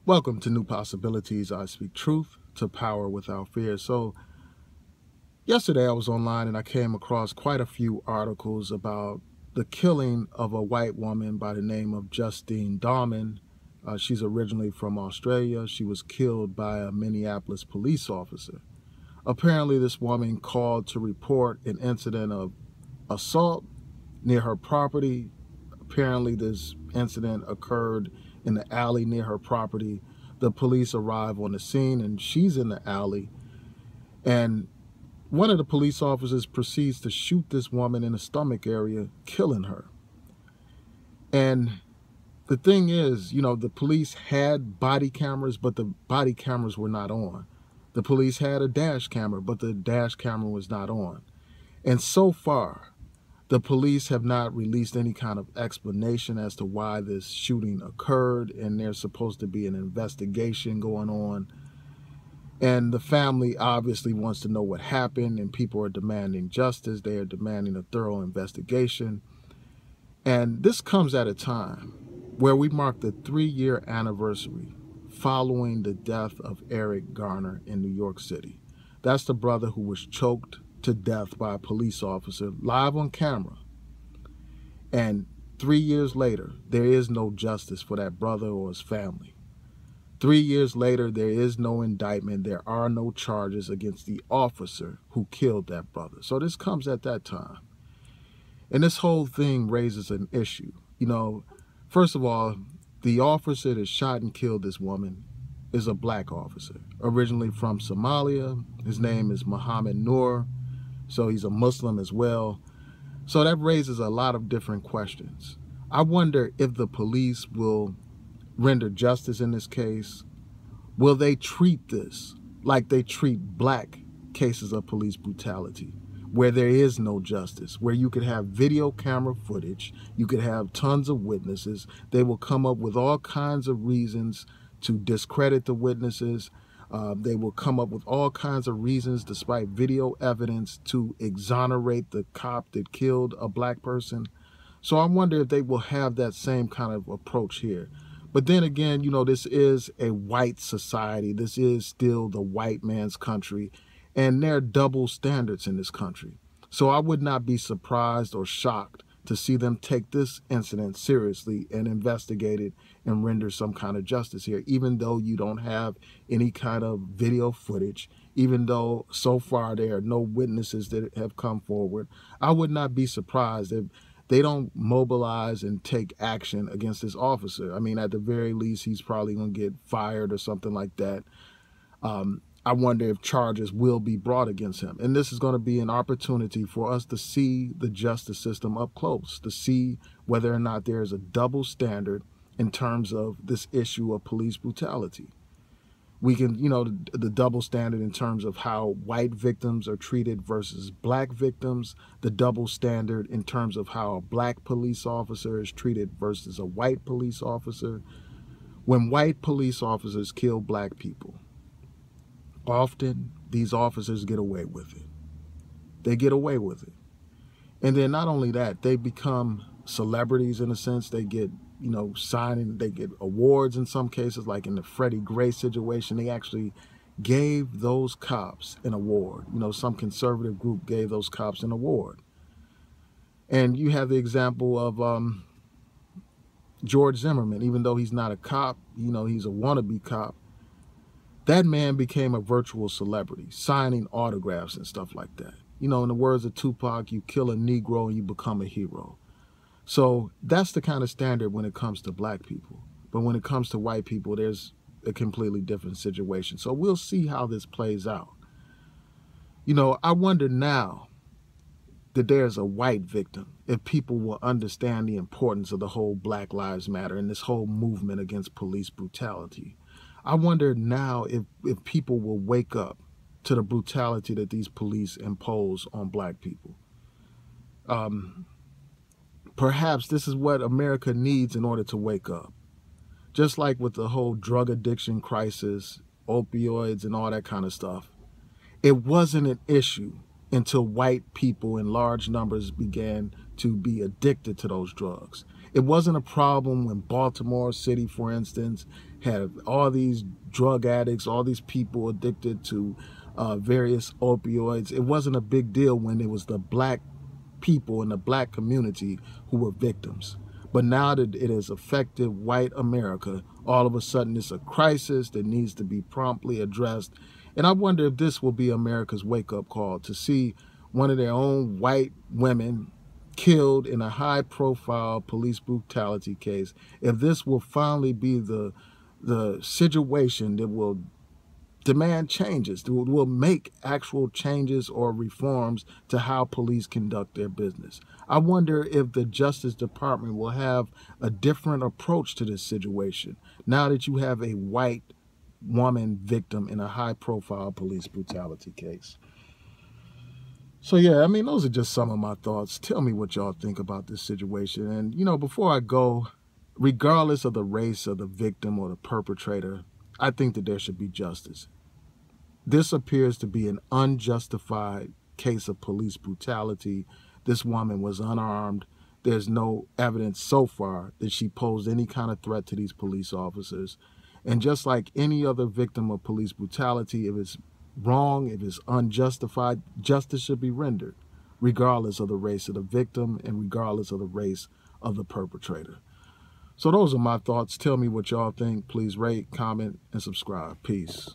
Welcome to New Possibilities. I speak truth to power without fear. So yesterday I was online and I came across quite a few articles about the killing of a white woman by the name of Justine Damond. She's originally from Australia. She was killed by a Minneapolis police officer. Apparently this woman called to report an incident of assault near her property. Apparently this incident occurred in the alley near her property. The police arrive on the scene and she's in the alley, and one of the police officers proceeds to shoot this woman in the stomach area, killing her. And the thing is, the police had body cameras, but the body cameras were not on. The police had a dash camera, but the dash camera was not on. And so far, the police have not released any kind of explanation as to why this shooting occurred, and there's supposed to be an investigation going on. And the family obviously wants to know what happened, and people are demanding justice. They are demanding a thorough investigation. And this comes at a time where we mark the 3-year anniversary following the death of Eric Garner in New York City. That's the brother who was choked to death by a police officer live on camera. And 3 years later, there is no justice for that brother or his family. 3 years later, there is no indictment. There are no charges against the officer who killed that brother. So this comes at that time. And this whole thing raises an issue. First of all, the officer that shot and killed this woman is a black officer, originally from Somalia. His name is Mohamed Noor. So he's a Muslim as well. So that raises a lot of different questions. I wonder if the police will render justice in this case. Will they treat this like they treat black cases of police brutality, where there is no justice, where you could have video camera footage, you could have tons of witnesses. They will come up with all kinds of reasons to discredit the witnesses. They will come up with all kinds of reasons, despite video evidence, to exonerate the cop that killed a black person. So I wonder if they will have that same kind of approach here. But then again, this is a white society. This is still the white man's country, and there are double standards in this country. So I would not be surprised or shocked to see them take this incident seriously and investigate it and render some kind of justice here, even though you don't have any kind of video footage, even though so far there are no witnesses that have come forward. I would not be surprised if they don't mobilize and take action against this officer. I mean, at the very least, he's probably going to get fired or something like that. I wonder if charges will be brought against him. And this is going to be an opportunity for us to see the justice system up close, to see whether or not there is a double standard in terms of this issue of police brutality. We can, the double standard in terms of how white victims are treated versus black victims, the double standard in terms of how a black police officer is treated versus a white police officer. When white police officers kill black people, often these officers get away with it. They get away with it. And then not only that, they become celebrities in a sense. They get, signing, they get awards in some cases, like in the Freddie Gray situation. They actually gave those cops an award. Some conservative group gave those cops an award. And you have the example of George Zimmerman. Even though he's not a cop, he's a wannabe cop. That man became a virtual celebrity, signing autographs and stuff like that. In the words of Tupac, you kill a Negro and you become a hero. So that's the kind of standard when it comes to black people. But when it comes to white people, there's a completely different situation. So we'll see how this plays out. I wonder now that there's a white victim, if people will understand the importance of the whole Black Lives Matter and this whole movement against police brutality. I wonder now if people will wake up to the brutality that these police impose on black people. Perhaps this is what America needs in order to wake up. Just like with the whole drug addiction crisis, opioids and all that kind of stuff. It wasn't an issue until white people in large numbers began to be addicted to those drugs. It wasn't a problem when Baltimore City, for instance, had all these drug addicts, all these people addicted to various opioids. It wasn't a big deal when it was the black people in the black community who were victims. But now that it has affected white America, all of a sudden it's a crisis that needs to be promptly addressed. And I wonder if this will be America's wake-up call, to see one of their own white women killed in a high-profile police brutality case. If this will finally be the situation that will demand changes, that will make actual changes or reforms to how police conduct their business. I wonder if the Justice Department will have a different approach to this situation now that you have a white woman victim in a high-profile police brutality case. So yeah, I mean, those are just some of my thoughts. Tell me what y'all think about this situation. And, you know, before I go, regardless of the race of the victim or the perpetrator, I think that there should be justice. This appears to be an unjustified case of police brutality. This woman was unarmed. There's no evidence so far that she posed any kind of threat to these police officers. And just like any other victim of police brutality, if it's wrong, if it's unjustified, justice should be rendered, regardless of the race of the victim and regardless of the race of the perpetrator. So those are my thoughts. Tell me what y'all think. Please rate, comment, and subscribe. Peace.